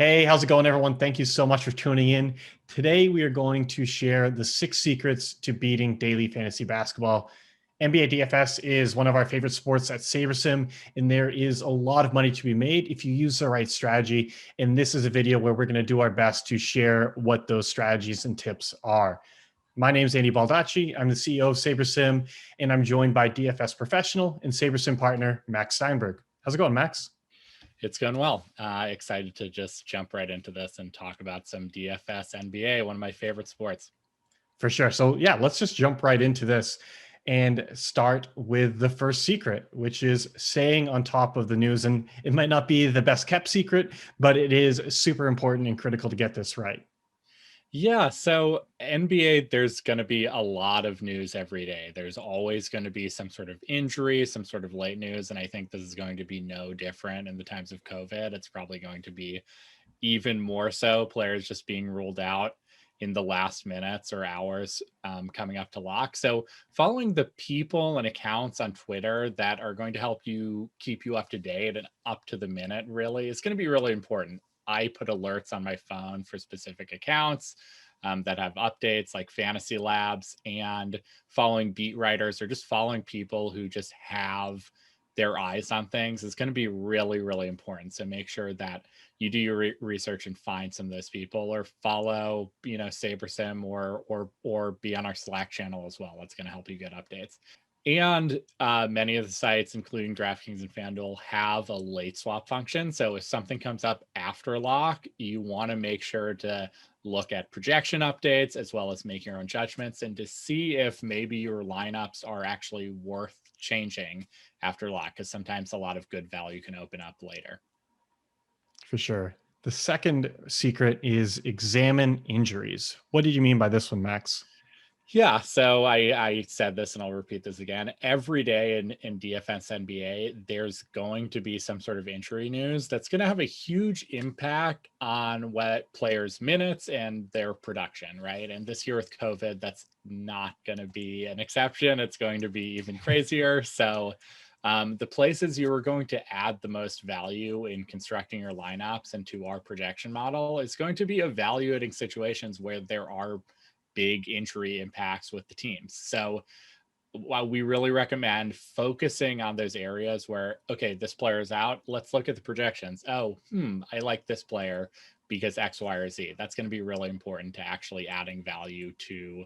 Hey, how's it going, everyone? Thank you so much for tuning in. Today, we are going to share the 6 secrets to beating daily fantasy basketball. NBA DFS is one of our favorite sports at SaberSim, and there is a lot of money to be made if you use the right strategy. And this is a video where we're going to do our best to share what those strategies and tips are. My name is Andy Baldacci. I'm the CEO of SaberSim, and I'm joined by DFS professional and SaberSim partner, Max Steinberg. How's it going, Max? It's going well. Excited to just jump right into this and talk about some DFS NBA, one of my favorite sports. For sure. So yeah, let's just jump right into this and start with the first secret, which is staying on top of the news. And it might not be the best kept secret, but it is super important and critical to get this right. Yeah, so NBA, there's going to be a lot of news every day. There's always going to be some sort of injury, some sort of late news. And I think this is going to be no different in the times of COVID. It's probably going to be even more so, players just being ruled out in the last minutes or hours coming up to lock. So following the people and accounts on Twitter that are going to help you keep you up to date and up to the minute really is going to be really important. I put alerts on my phone for specific accounts that have updates like Fantasy Labs, and following beat writers or just following people who just have their eyes on things is going to be really, really important. So make sure that you do your research and find some of those people, or follow, SaberSim, or be on our Slack channel as well. That's going to help you get updates. And many of the sites, including DraftKings and FanDuel, have a late swap function. So if something comes up after lock, you want to make sure to look at projection updates as well as make your own judgments and to see if maybe your lineups are actually worth changing after lock, because sometimes a lot of good value can open up later. For sure. The second secret is examine injuries. What did you mean by this one, Max? Yeah, so I said this and I'll repeat this again. Every day in DFS NBA, there's going to be some sort of injury news that's going to have a huge impact on what players' minutes and their production, right? And this year with COVID, that's not going to be an exception. It's going to be even crazier. So the places you are going to add the most value in constructing your lineups and to our projection model is going to be evaluating situations where there are big injury impacts with the teams. So while we really recommend focusing on those areas where, okay, this player is out, let's look at the projections. Oh, I like this player because X, Y, or Z. That's going to be really important to actually adding value to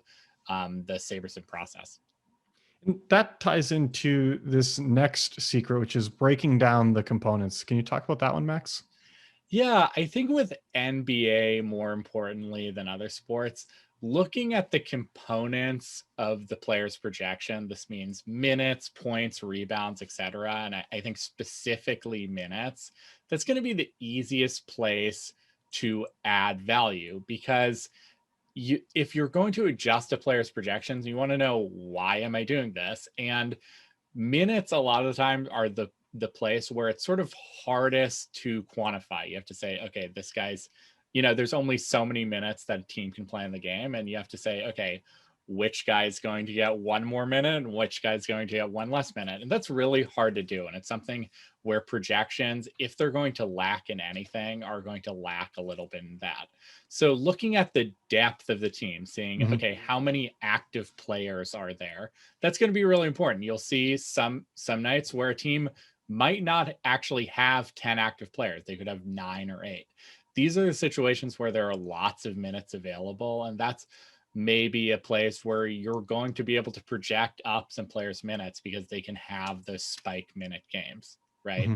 the SaberSim process. That ties into this next secret, which is breaking down the components. Can you talk about that one, Max? Yeah, I think with NBA, more importantly than other sports, looking at the components of the player's projection, this means minutes, points, rebounds, etc. And I think specifically minutes, that's going to be the easiest place to add value, because if you're going to adjust a player's projections, you want to know, why am I doing this? And minutes a lot of the time are the place where it's sort of hardest to quantify. You have to say, okay, this guy's, there's only so many minutes that a team can play in the game, and you have to say, okay, which guy's going to get one more minute and which guy's going to get one less minute. And that's really hard to do. And it's something where projections, if they're going to lack in anything, are going to lack a little bit in that. So looking at the depth of the team, seeing, okay, how many active players are there? That's going to be really important. You'll see some nights where a team might not actually have 10 active players. They could have 9 or 8. These are the situations where there are lots of minutes available, and that's maybe a place where you're going to be able to project up some players' minutes because they can have those spike minute games, right?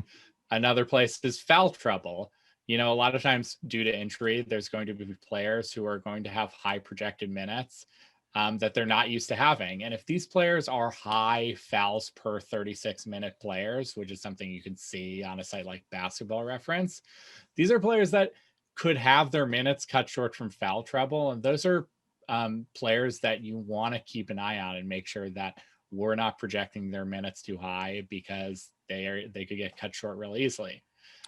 Another place is foul trouble. A lot of times due to injury, there's going to be players who are going to have high projected minutes that they're not used to having. And if these players are high fouls per 36-minute players, which is something you can see on a site like Basketball Reference, these are players that could have their minutes cut short from foul trouble. And those are players that you want to keep an eye on and make sure that we're not projecting their minutes too high, because they could get cut short really easily.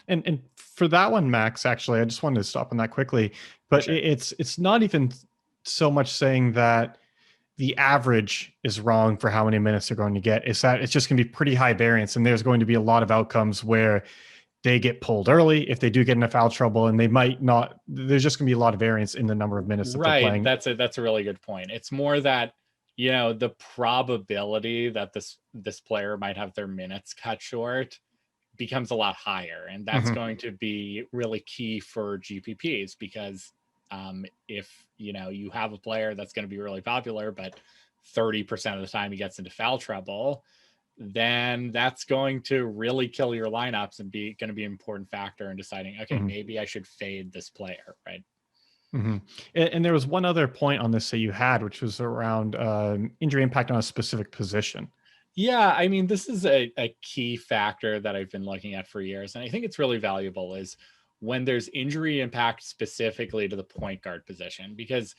And for that one, Max, actually, I just wanted to stop on that quickly, but sure. It's not even so much saying that the average is wrong for how many minutes they're going to get. It's that it's just going to be pretty high variance, and there's going to be a lot of outcomes where they get pulled early if they do get into foul trouble, and they might not. There's just going to be a lot of variance in the number of minutes that they're Right. playing. That's a really good point. It's more that, the probability that this player might have their minutes cut short becomes a lot higher, and that's going to be really key for GPPs, because if you have a player that's going to be really popular, but 30% of the time he gets into foul trouble, then that's going to really kill your lineups and be going to be an important factor in deciding, okay, maybe I should fade this player, right? And there was one other point on this that you had, which was around injury impact on a specific position. Yeah, I mean, this is a key factor that I've been looking at for years, and I think it's really valuable, is when there's injury impact specifically to the point guard position, because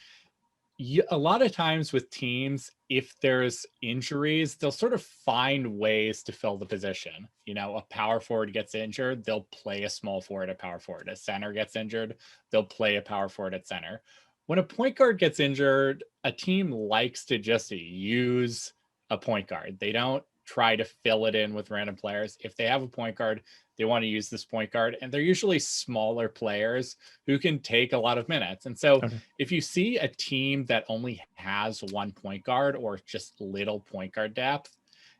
a lot of times with teams, if there's injuries, they'll sort of find ways to fill the position. A power forward gets injured, they'll play a small forward at power forward. A center gets injured, they'll play a power forward at center. When a point guard gets injured, a team likes to just use a point guard. They don't try to fill it in with random players. If they have a point guard, they want to use this point guard, and they're usually smaller players who can take a lot of minutes. And so if you see a team that only has one point guard or just little point guard depth,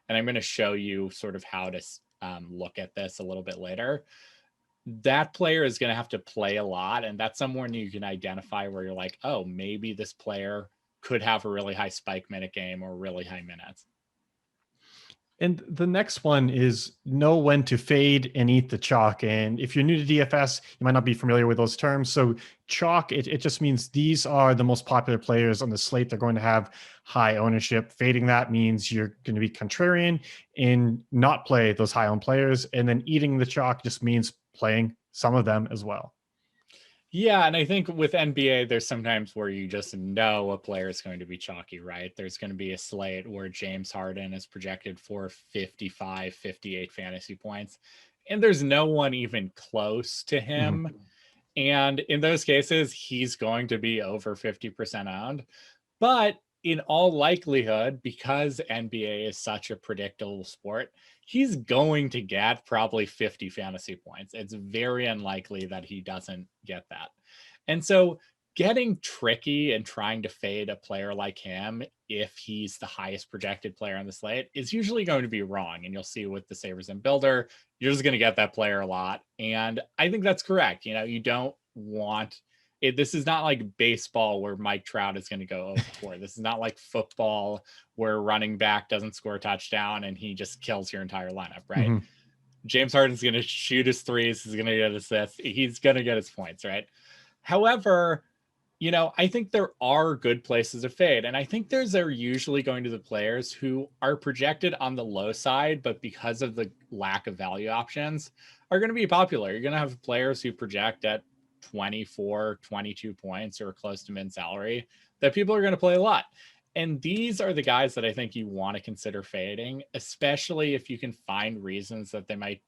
and I'm going to show you sort of how to look at this a little bit later, that player is going to have to play a lot. And that's someone you can identify where you're like, oh, maybe this player could have a really high spike minute game or really high minutes. And the next one is know when to fade and eat the chalk. And if you're new to DFS, you might not be familiar with those terms. So chalk, it just means these are the most popular players on the slate. They're going to have high ownership. Fading that means you're going to be contrarian and not play those high owned players. And then eating the chalk just means playing some of them as well. Yeah, and I think with NBA, there's sometimes where you just know a player is going to be chalky, right? There's going to be a slate where James Harden is projected for 55, 58 fantasy points, and there's no one even close to him. And in those cases, he's going to be over 50% owned. But in all likelihood, because NBA is such a predictable sport, he's going to get probably 50 fantasy points. It's very unlikely that he doesn't get that. And so getting tricky and trying to fade a player like him, if he's the highest projected player on the slate, is usually going to be wrong. And you'll see with the SaberSim builder, you're just going to get that player a lot. And I think that's correct. You don't want it. This is not like baseball where Mike Trout is going to go over 4. This is not like football where running back doesn't score a touchdown and he just kills your entire lineup, right? James Harden's going to shoot his threes. He's going to get assists. He's going to get his points, right? However, I think there are good places to fade. And I think they're usually going to the players who are projected on the low side, but because of the lack of value options, are going to be popular. You're going to have players who project at 24, 22 points or close to min salary that people are going to play a lot. And these are the guys that I think you want to consider fading, especially if you can find reasons that they might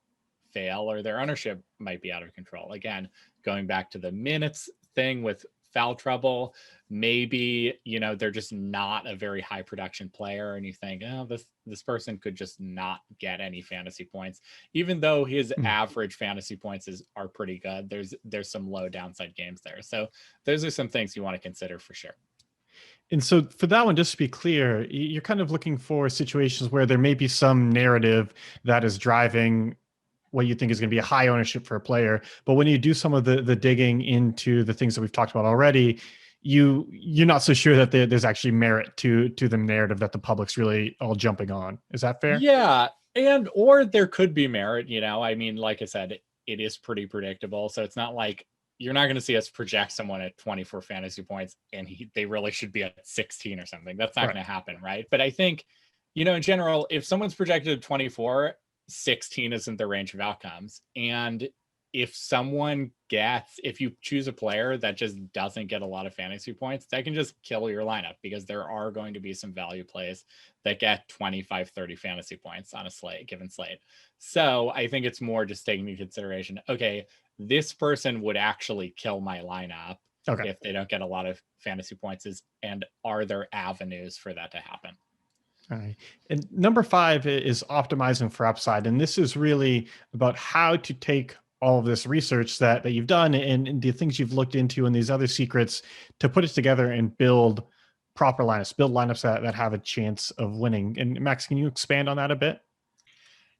fail or their ownership might be out of control. Again, going back to the minutes thing with foul trouble, maybe they're just not a very high production player, and you think, oh, this person could just not get any fantasy points, even though his average fantasy points are pretty good. There's some low downside games there. So those are some things you want to consider for sure. And so for that one, just to be clear, you're kind of looking for situations where there may be some narrative that is driving what you think is going to be a high ownership for a player. But when you do some of the digging into the things that we've talked about already, you're not so sure that there's actually merit to the narrative that the public's really all jumping on. Is that fair? Yeah. Or there could be merit, I mean, like I said, it is pretty predictable. So it's not like you're not going to see us project someone at 24 fantasy points and they really should be at 16 or something. That's not going to happen. Right. But I think, in general, if someone's projected at 24, 16 isn't the range of outcomes. And if you choose a player that just doesn't get a lot of fantasy points, that can just kill your lineup, because there are going to be some value plays that get 25, 30 fantasy points on a given slate. So I think it's more just taking into consideration, okay, this person would actually kill my lineup if they don't get a lot of fantasy points, and are there avenues for that to happen? All right. And number 5 is optimizing for upside. And this is really about how to take all of this research that you've done and the things you've looked into and these other secrets to put it together and build proper lineups, build lineups that have a chance of winning. And Max, can you expand on that a bit?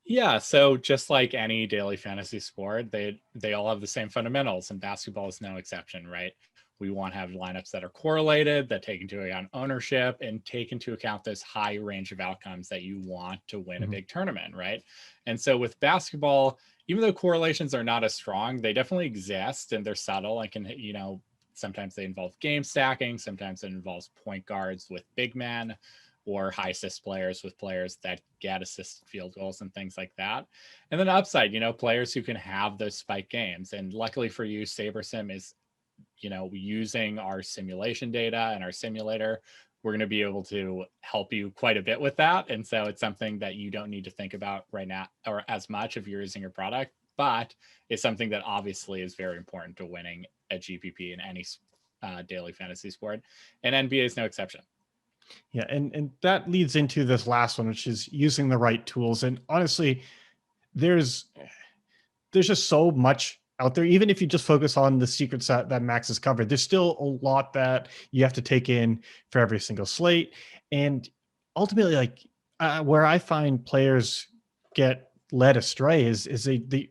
Yeah, so just like any daily fantasy sport, they all have the same fundamentals, and basketball is no exception, right? We want to have lineups that are correlated, that take into account ownership, and take into account this high range of outcomes that you want to win a Mhm. big tournament, right? And so with basketball, even though correlations are not as strong, they definitely exist and they're subtle and can, sometimes they involve game stacking, sometimes it involves point guards with big men, or high assist players with players that get assisted field goals and things like that. And then upside, players who can have those spike games. And luckily for you, SaberSim is, using our simulation data and our simulator. We're going to be able to help you quite a bit with that. And so it's something that you don't need to think about right now or as much if you're using your product, but it's something that obviously is very important to winning a GPP in any daily fantasy sport. And NBA is no exception. Yeah, and that leads into this last one, which is using the right tools. And honestly, there's there's just so much out there. Even if you just focus on the secrets that Max has covered, there's still a lot that you have to take in for every single slate. And ultimately, like where I find players get led astray is they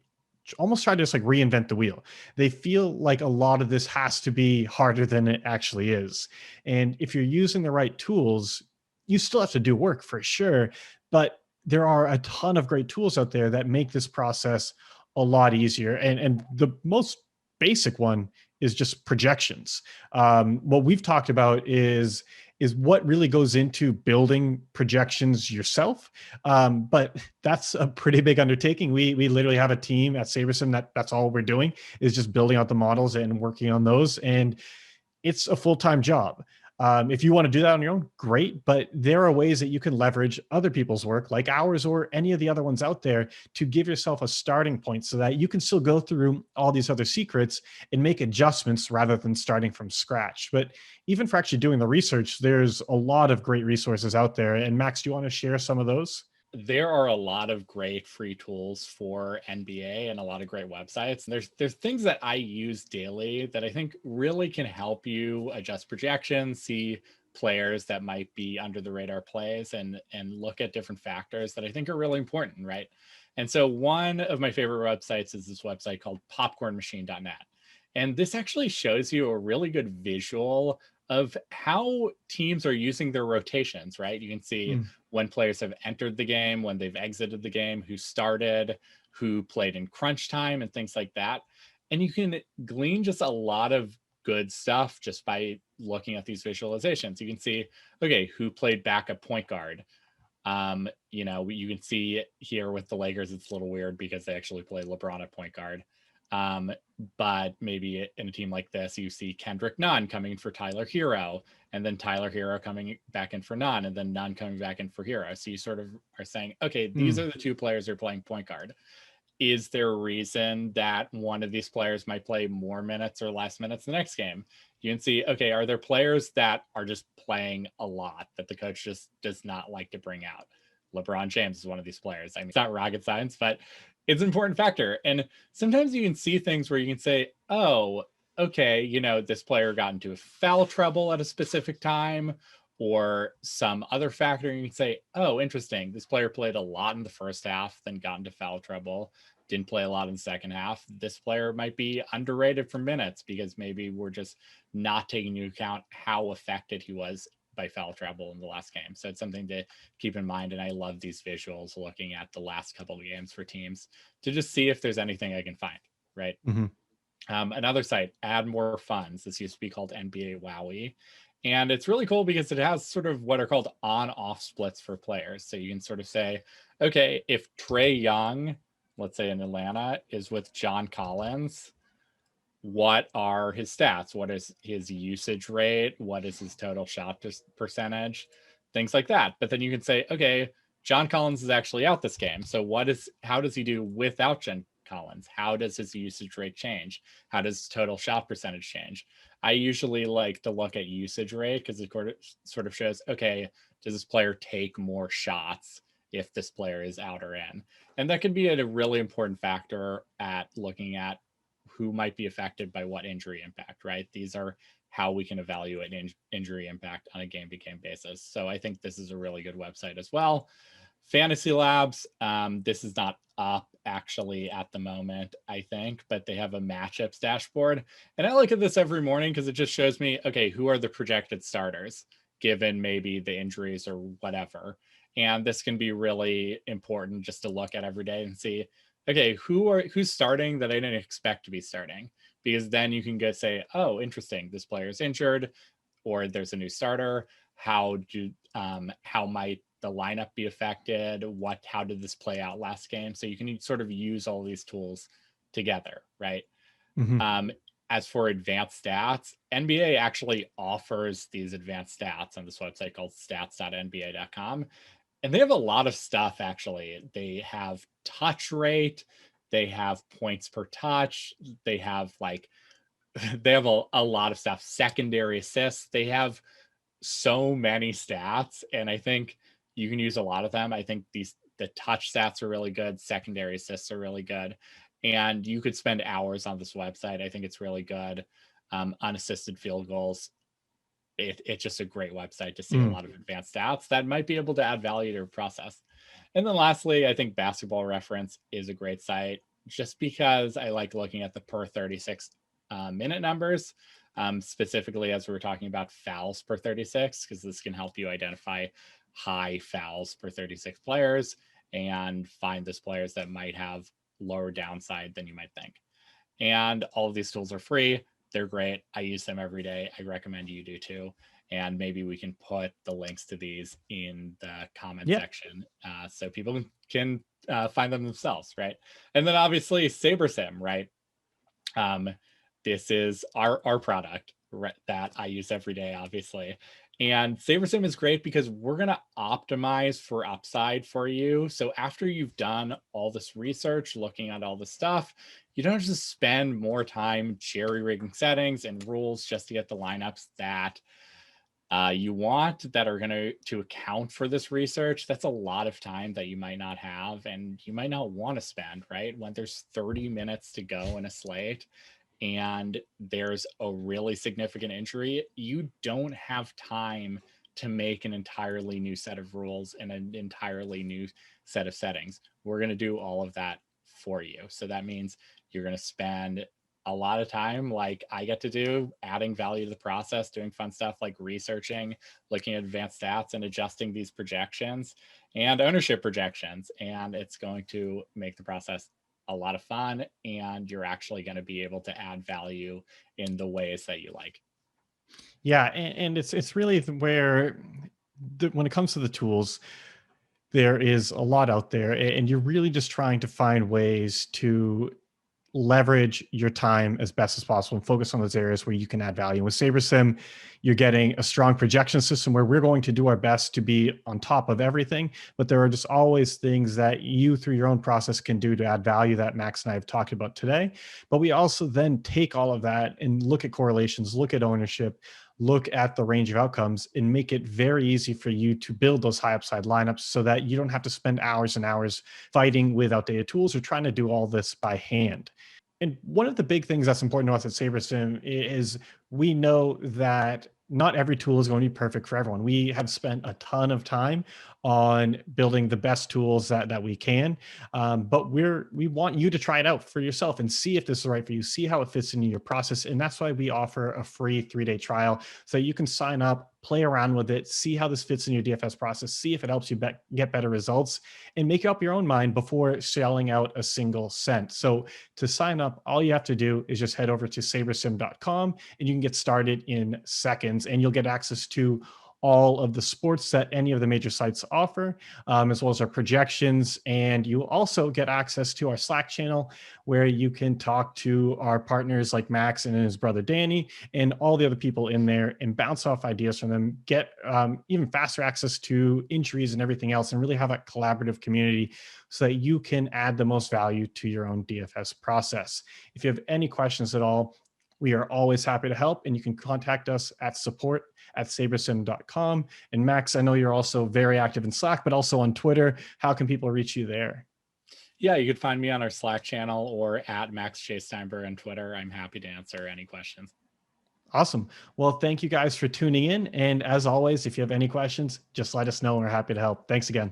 almost try to just like reinvent the wheel. They feel like a lot of this has to be harder than it actually is. And if you're using the right tools, you still have to do work for sure, but there are a ton of great tools out there that make this process a lot easier. And the most basic one is just projections. What we've talked about is what really goes into building projections yourself. But that's a pretty big undertaking. We literally have a team at SaberSim that's all we're doing is just building out the models and working on those. And it's a full-time job. If you want to do that on your own, great. But there are ways that you can leverage other people's work, like ours or any of the other ones out there, to give yourself a starting point so that you can still go through all these other secrets and make adjustments rather than starting from scratch. But even for actually doing the research, there's a lot of great resources out there. And Max, do you want to share some of those? There are a lot of great free tools for NBA and a lot of great websites. And there's things that I use daily that I think really can help you adjust projections, see players that might be under the radar plays, and look at different factors that I think are really important, right? And so one of my favorite websites is this website called popcornmachine.net. And this actually shows you a really good visual of how teams are using their rotations, right? You can see Mm. when players have entered the game, when they've exited the game, who started, who played in crunch time, and things like that. And you can glean just a lot of good stuff just by looking at these visualizations. You can see, okay, who played backup point guard. You can see here with the Lakers, it's a little weird because they actually play LeBron at point guard. Um, but maybe in a team like this, you see Kendrick Nunn coming in for Tyler Hero, and then Tyler Hero coming back in for Nunn, and then Nunn coming back in for Hero. So you sort of are saying, okay, these Mm. are the two players who are playing point guard. Is there a reason that one of these players might play more minutes or less minutes the next game? You can see, okay, are there players that are just playing a lot that the coach just does not like to bring out? LeBron James is one of these players. I mean, it's not rocket science, but it's an important factor. And sometimes you can see things where you can say, oh, okay, this player got into a foul trouble at a specific time, or some other factor. You can say, oh, interesting. This player played a lot in the first half, then got into foul trouble, didn't play a lot in the second half. This player might be underrated for minutes because maybe we're just not taking into account how affected he was by foul trouble in the last game. So it's something to keep in mind. And I love these visuals looking at the last couple of games for teams to just see if there's anything I can find, right? Mhm. Another site, Add More Funds. This used to be called NBA Wowie. And it's really cool because it has sort of what are called on-off splits for players. So you can sort of say, okay, if Trae Young, let's say in Atlanta, is with John Collins, what are his stats? What is his usage rate? What is his total shot percentage? Things like that. But then you can say, okay, John Collins is actually out this game. So how does he do without John Collins? How does his usage rate change? How does his total shot percentage change? I usually like to look at usage rate because it sort of shows, okay, does this player take more shots if this player is out or in. And that can be a really important factor at looking at who might be affected by what injury impact, right? These are how we can evaluate injury impact on a game-to-game basis. So I think this is a really good website as well. Fantasy Labs, this is not up actually at the moment, I think, but they have a matchups dashboard. And I look at this every morning because it just shows me, okay, who are the projected starters given maybe the injuries or whatever. And this can be really important just to look at every day and see, okay, who's starting that I didn't expect to be starting, because then you can go say, oh, interesting, this player is injured, or there's a new starter. How might the lineup be affected? How did this play out last game? So you can sort of use all these tools together, right? Mm-hmm. As for advanced stats, NBA actually offers these advanced stats on this website called stats.nba.com. And they have a lot of stuff, actually. They have touch rate, they have points per touch, they have they have a lot of stuff. Secondary assists, they have so many stats, and I think you can use a lot of them. I think the touch stats are really good, secondary assists are really good, and you could spend hours on this website. I think it's really good. Unassisted field goals, it's just a great website to see a lot of advanced stats that might be able to add value to your process. And then lastly, I think Basketball Reference is a great site just because I like looking at the per 36 minute numbers, specifically as we were talking about fouls per 36, because this can help you identify high fouls per 36 players and find those players that might have lower downside than you might think. And all of these tools are free. They're great. I use them every day. I recommend you do too. And maybe we can put the links to these in the comment section so people can find them themselves, right? And then obviously SaberSim, right? This is our product that I use every day, obviously. And SaberSim is great because we're going to optimize for upside for you. So after you've done all this research, looking at all the stuff, you don't just spend more time cherry rigging settings and rules just to get the lineups that you want that are going to account for this research. That's a lot of time that you might not have and you might not want to spend, right? When there's 30 minutes to go in a slate and there's a really significant injury, you don't have time to make an entirely new set of rules and an entirely new set of settings. We're going to do all of that for you. So that means you're going to spend a lot of time, like I get to do, adding value to the process, doing fun stuff like researching, looking at advanced stats and adjusting these projections and ownership projections. And it's going to make the process a lot of fun, and you're actually going to be able to add value in the ways that you like. Yeah, and it's really where when it comes to the tools, there is a lot out there, and you're really just trying to find ways to leverage your time as best as possible and focus on those areas where you can add value. With SaberSim, you're getting a strong projection system where we're going to do our best to be on top of everything, but there are just always things that you through your own process can do to add value that Max and I have talked about today. But we also then take all of that and look at correlations, look at ownership, look at the range of outcomes and make it very easy for you to build those high upside lineups so that you don't have to spend hours and hours fighting with outdated tools or trying to do all this by hand. And one of the big things that's important to us at SaberSim is we know that not every tool is going to be perfect for everyone. We have spent a ton of time on building the best tools that we can, but we want you to try it out for yourself and see if this is right for you, see how it fits into your process. And that's why we offer a free 3-day trial so you can sign up, play around with it, see how this fits in your DFS process, see if it helps you get better results, and make up your own mind before shelling out a single cent. So to sign up, all you have to do is just head over to sabersim.com and you can get started in seconds, and you'll get access to all of the sports that any of the major sites offer, as well as our projections. And you also get access to our Slack channel where you can talk to our partners like Max and his brother Danny and all the other people in there and bounce off ideas from them, get even faster access to injuries and everything else, and really have that collaborative community so that you can add the most value to your own DFS process. If you have any questions at all, We are always happy to help, and you can contact us at support@sabersim.com. And Max, I know you're also very active in Slack, but also on Twitter. How can people reach you there? Yeah, you could find me on our Slack channel or at Max Steinberg on Twitter. I'm happy to answer any questions. Awesome. Well, thank you guys for tuning in. And as always, if you have any questions, just let us know. We're happy to help. Thanks again.